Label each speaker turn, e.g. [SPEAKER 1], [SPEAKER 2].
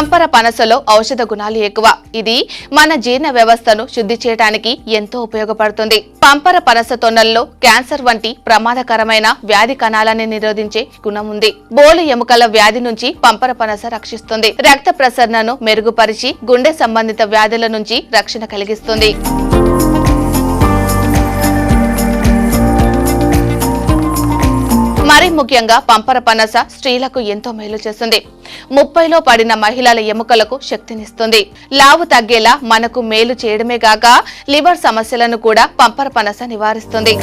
[SPEAKER 1] పంపర పనసలో ఔషధ గుణాలు ఎక్కువ. ఇది మన జీర్ణ వ్యవస్థను శుద్ధి చేయడానికి ఎంతో ఉపయోగపడుతుంది. పంపర పనస తొనల్లో క్యాన్సర్ వంటి ప్రమాదకరమైన వ్యాధి కణాలని నిరోధించే గుణం ఉంది. బోలు ఎముకల వ్యాధి నుంచి పంపర పనస రక్షిస్తుంది. రక్త ప్రసరణను మెరుగుపరిచి గుండె సంబంధిత వ్యాధుల నుంచి రక్షణ కలిగిస్తుంది. మరి ముఖ్యంగా పంపర పనస స్త్రీలకు ఎంతో మేలు చేస్తుంది. 30లో పడిన మహిళల ఎముకలకు శక్తినిస్తుంది. లావు తగ్గేలా మనకు మేలు చేయడమే గాక లివర్ సమస్యలను కూడా పంపర పనస నివారిస్తుంది.